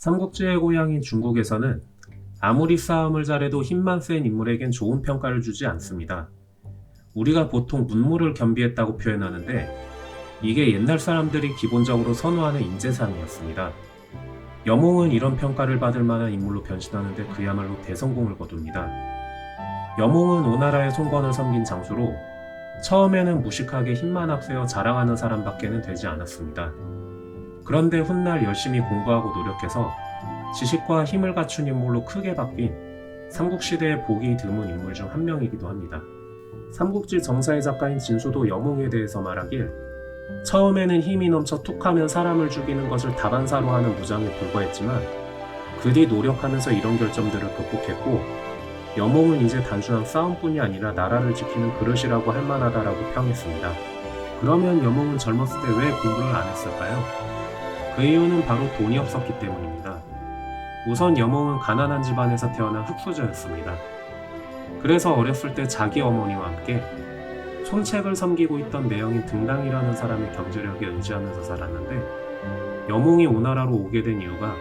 삼국지의 고향인 중국에서는 아무리 싸움을 잘해도 힘만 센 인물에겐 좋은 평가를 주지 않습니다. 우리가 보통 문무를 겸비했다고 표현하는데 이게 옛날 사람들이 기본적으로 선호하는 인재상이었습니다. 여몽은 이런 평가를 받을 만한 인물로 변신하는데 그야말로 대성공을 거둡니다. 여몽은 오나라의 손권을 섬긴 장수로 처음에는 무식하게 힘만 앞세워 자랑하는 사람밖에는 되지 않았습니다. 그런데 훗날 열심히 공부하고 노력해서 지식과 힘을 갖춘 인물로 크게 바뀐 삼국시대의 보기 드문 인물 중 한 명이기도 합니다. 삼국지 정사의 작가인 진수도 여몽에 대해서 말하길, 처음에는 힘이 넘쳐 툭하면 사람을 죽이는 것을 다반사로 하는 무장에 불과했지만 그 뒤 노력하면서 이런 결점들을 극복했고, 여몽은 이제 단순한 싸움뿐이 아니라 나라를 지키는 그릇이라고 할 만하다라고 평했습니다. 그러면 여몽은 젊었을 때 왜 공부를 안 했을까요? 그 이유는 바로 돈이 없었기 때문입니다. 우선 여몽은 가난한 집안에서 태어난 흙수저였습니다. 그래서 어렸을 때 자기 어머니와 함께 손책을 섬기고 있던 매형인 등당이라는 사람의 경제력에 의지하면서 살았는데, 여몽이 오나라로 오게 된 이유가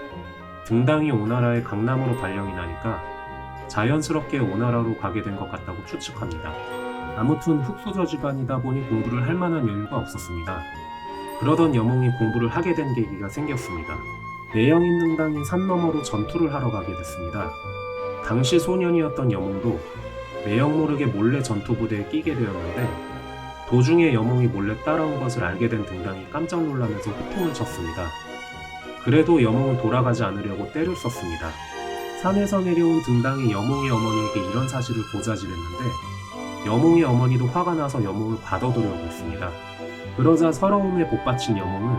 등당이 오나라의 강남으로 발령이 나니까 자연스럽게 오나라로 가게 된 것 같다고 추측합니다. 아무튼 흙수저 집안이다 보니 공부를 할 만한 여유가 없었습니다. 그러던 여몽이 공부를 하게 된 계기가 생겼습니다. 매형인 등당이 산 너머로 전투를 하러 가게 됐습니다. 당시 소년이었던 여몽도 매형 모르게 몰래 전투 부대에 끼게 되었는데, 도중에 여몽이 몰래 따라온 것을 알게 된 등당이 깜짝 놀라면서 호통을 쳤습니다. 그래도 여몽은 돌아가지 않으려고 떼를 썼습니다. 산에서 내려온 등당이 여몽의 어머니에게 이런 사실을 고자질했는데, 여몽의 어머니도 화가 나서 여몽을 가둬두려고 했습니다. 그러자 서러움에 복받친 여몽은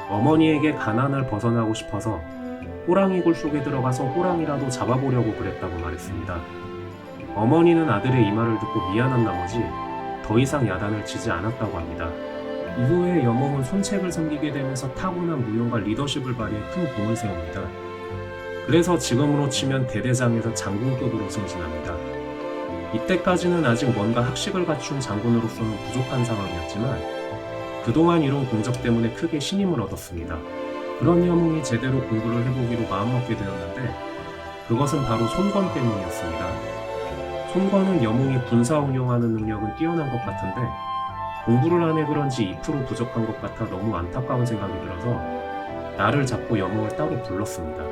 어머니에게 가난을 벗어나고 싶어서 호랑이 굴 속에 들어가서 호랑이라도 잡아보려고 그랬다고 말했습니다. 어머니는 아들의 이 말을 듣고 미안한 나머지 더 이상 야단을 치지 않았다고 합니다. 이후에 여몽은 손책을 섬기게 되면서 타고난 무용과 리더십을 발휘해 큰 공을 세웁니다. 그래서 지금으로 치면 대대장에서 장군급으로 승진합니다. 이때까지는 아직 뭔가 학식을 갖춘 장군으로서는 부족한 상황이었지만 그동안 이룬 공적 때문에 크게 신임을 얻었습니다. 그런 여몽이 제대로 공부를 해보기로 마음먹게 되었는데, 그것은 바로 손권 때문이었습니다. 손권은 여몽이 군사 운용하는 능력은 뛰어난 것 같은데 공부를 안 해 그런지 2% 부족한 것 같아 너무 안타까운 생각이 들어서 나를 잡고 여몽을 따로 불렀습니다.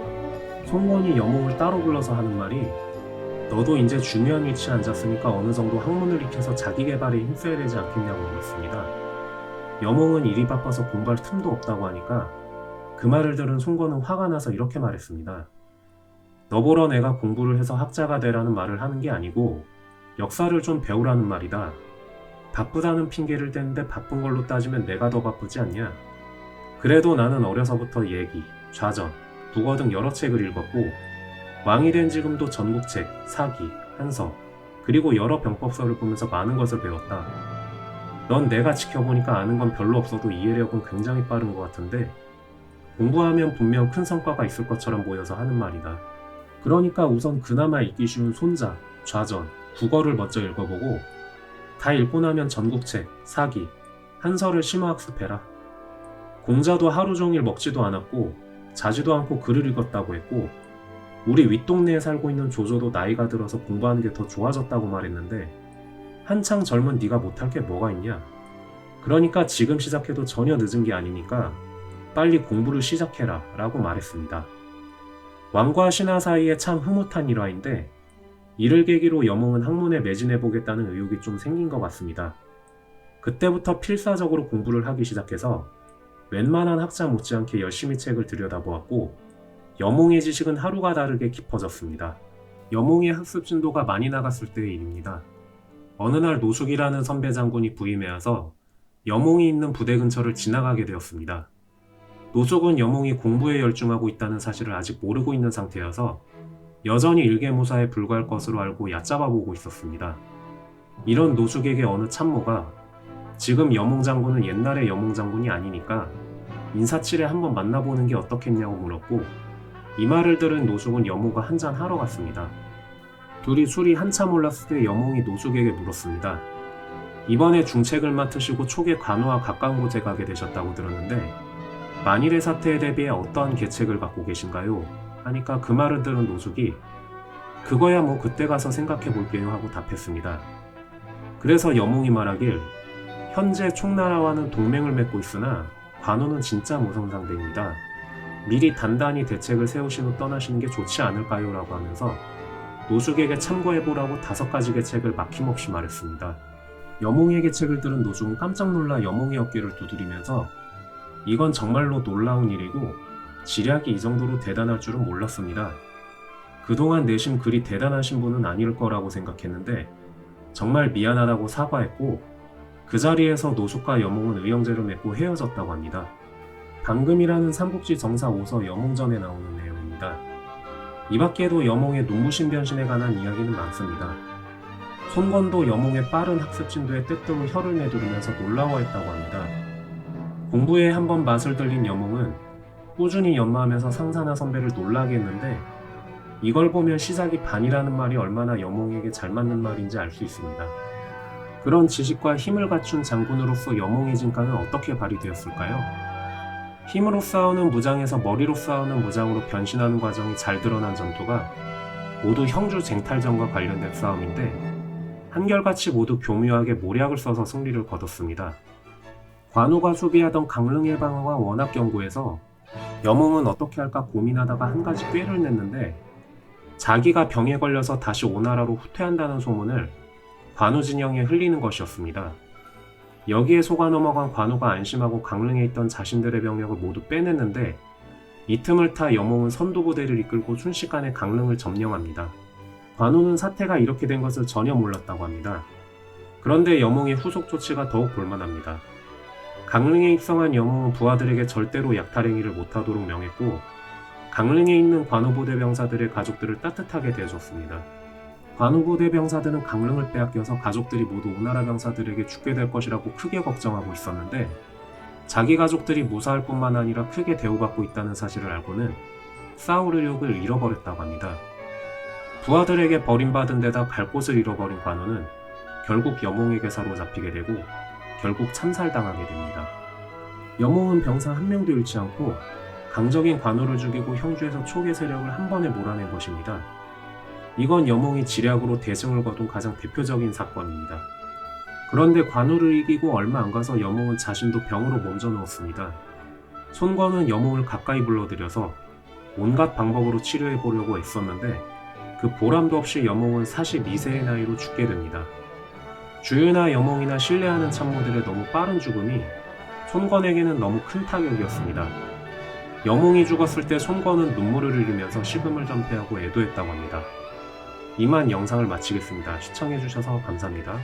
손권이 여몽을 따로 불러서 하는 말이, 너도 이제 중요한 위치에 앉았으니까 어느 정도 학문을 익혀서 자기 개발에 힘써야 되지 않겠냐고 물었습니다. 여몽은 일이 바빠서 공부할 틈도 없다고 하니까 그 말을 들은 손권은 화가 나서 이렇게 말했습니다. 너보러 내가 공부를 해서 학자가 되라는 말을 하는 게 아니고 역사를 좀 배우라는 말이다. 바쁘다는 핑계를 대는데 바쁜 걸로 따지면 내가 더 바쁘지 않냐? 그래도 나는 어려서부터 예기, 좌전, 국어 등 여러 책을 읽었고 왕이 된 지금도 전국책, 사기, 한서, 그리고 여러 병법서를 보면서 많은 것을 배웠다. 넌 내가 지켜보니까 아는 건 별로 없어도 이해력은 굉장히 빠른 것 같은데 공부하면 분명 큰 성과가 있을 것처럼 보여서 하는 말이다. 그러니까 우선 그나마 읽기 쉬운 손자, 좌전, 국어를 먼저 읽어보고 다 읽고 나면 전국책, 사기, 한서를 심화학습해라. 공자도 하루 종일 먹지도 않았고 자지도 않고 글을 읽었다고 했고, 우리 윗동네에 살고 있는 조조도 나이가 들어서 공부하는 게 더 좋아졌다고 말했는데 한창 젊은 네가 못할 게 뭐가 있냐? 그러니까 지금 시작해도 전혀 늦은 게 아니니까 빨리 공부를 시작해라 라고 말했습니다. 왕과 신하 사이에 참 흐뭇한 일화인데, 이를 계기로 여몽은 학문에 매진해보겠다는 의욕이 좀 생긴 것 같습니다. 그때부터 필사적으로 공부를 하기 시작해서 웬만한 학자 못지않게 열심히 책을 들여다보았고, 여몽의 지식은 하루가 다르게 깊어졌습니다. 여몽의 학습 진도가 많이 나갔을 때의 일입니다. 어느 날 노숙이라는 선배 장군이 부임해 와서 여몽이 있는 부대 근처를 지나가게 되었습니다. 노숙은 여몽이 공부에 열중하고 있다는 사실을 아직 모르고 있는 상태여서 여전히 일개무사에 불과할 것으로 알고 얕잡아보고 있었습니다. 이런 노숙에게 어느 참모가 지금 여몽 장군은 옛날의 여몽 장군이 아니니까 인사치레 한번 만나보는 게 어떻겠냐고 물었고, 이 말을 들은 노숙은 여몽과 한잔 하러 갔습니다. 둘이 술이 한참 올랐을 때 여몽이 노숙에게 물었습니다. 이번에 중책을 맡으시고 촉의 관우와 가까운 곳에 가게 되셨다고 들었는데 만일의 사태에 대비해 어떠한 계책을 갖고 계신가요? 하니까 그 말을 들은 노숙이 그거야 뭐 그때 가서 생각해 볼게요 하고 답했습니다. 그래서 여몽이 말하길 현재 총나라와는 동맹을 맺고 있으나 관우는 진짜 무서운 상대입니다. 미리 단단히 대책을 세우신 후 떠나시는 게 좋지 않을까요? 라고 하면서 노숙에게 참고해보라고 5가지 계책을 막힘없이 말했습니다. 여몽의 계책을 들은 노숙은 깜짝 놀라 여몽의 어깨를 두드리면서 이건 정말로 놀라운 일이고 지략이 이 정도로 대단할 줄은 몰랐습니다. 그동안 내심 그리 대단하신 분은 아닐 거라고 생각했는데 정말 미안하다고 사과했고 그 자리에서 노숙과 여몽은 의형제를 맺고 헤어졌다고 합니다. 방금이라는 삼국지 정사 5서 여몽전에 나오는 내용입니다. 이 밖에도 여몽의 눈부신 변신에 관한 이야기는 많습니다. 손건도 여몽의 빠른 학습 진도에 때때로 혀를 내두르면서 놀라워했다고 합니다. 공부에 한번 맛을 들린 여몽은 꾸준히 연마하면서 상사나 선배를 놀라게 했는데 이걸 보면 시작이 반이라는 말이 얼마나 여몽에게 잘 맞는 말인지 알 수 있습니다. 그런 지식과 힘을 갖춘 장군으로서 여몽의 진가는 어떻게 발휘되었을까요? 힘으로 싸우는 무장에서 머리로 싸우는 무장으로 변신하는 과정이 잘 드러난 전투가 모두 형주 쟁탈전과 관련된 싸움인데 한결같이 모두 교묘하게 모략을 써서 승리를 거뒀습니다. 관우가 수비하던 강릉의 방어가 워낙 견고해서 여몽은 어떻게 할까 고민하다가 한 가지 꾀를 냈는데 자기가 병에 걸려서 다시 오나라로 후퇴한다는 소문을 관우 진영에 흘리는 것이었습니다. 여기에 속아 넘어간 관우가 안심하고 강릉에 있던 자신들의 병력을 모두 빼냈는데 이 틈을 타 여몽은 선두부대를 이끌고 순식간에 강릉을 점령합니다. 관우는 사태가 이렇게 된 것을 전혀 몰랐다고 합니다. 그런데 여몽의 후속 조치가 더욱 볼만합니다. 강릉에 입성한 여몽은 부하들에게 절대로 약탈행위를 못하도록 명했고 강릉에 있는 관우부대 병사들의 가족들을 따뜻하게 대해줬습니다. 관우부대 병사들은 강릉을 빼앗겨서 가족들이 모두 오나라 병사들에게 죽게 될 것이라고 크게 걱정하고 있었는데 자기 가족들이 무사할 뿐만 아니라 크게 대우받고 있다는 사실을 알고는 싸울 의욕을 잃어버렸다고 합니다. 부하들에게 버림받은 데다 갈 곳을 잃어버린 관우는 결국 여몽에게 사로잡히게 되고 결국 참살당하게 됩니다. 여몽은 병사 한 명도 잃지 않고 강적인 관우를 죽이고 형주에서 초계 세력을 한 번에 몰아낸 것입니다. 이건 여몽이 지략으로 대승을 거둔 가장 대표적인 사건입니다. 그런데 관우를 이기고 얼마 안 가서 여몽은 자신도 병으로 몸져 누웠습니다. 손권은 여몽을 가까이 불러들여서 온갖 방법으로 치료해 보려고 애썼는데 그 보람도 없이 여몽은 42세의 나이로 죽게 됩니다. 주유나 여몽이나 신뢰하는 참모들의 너무 빠른 죽음이 손권에게는 너무 큰 타격이었습니다. 여몽이 죽었을 때 손권은 눈물을 흘리면서 식음을 전폐하고 애도했다고 합니다. 이만 영상을 마치겠습니다. 시청해주셔서 감사합니다.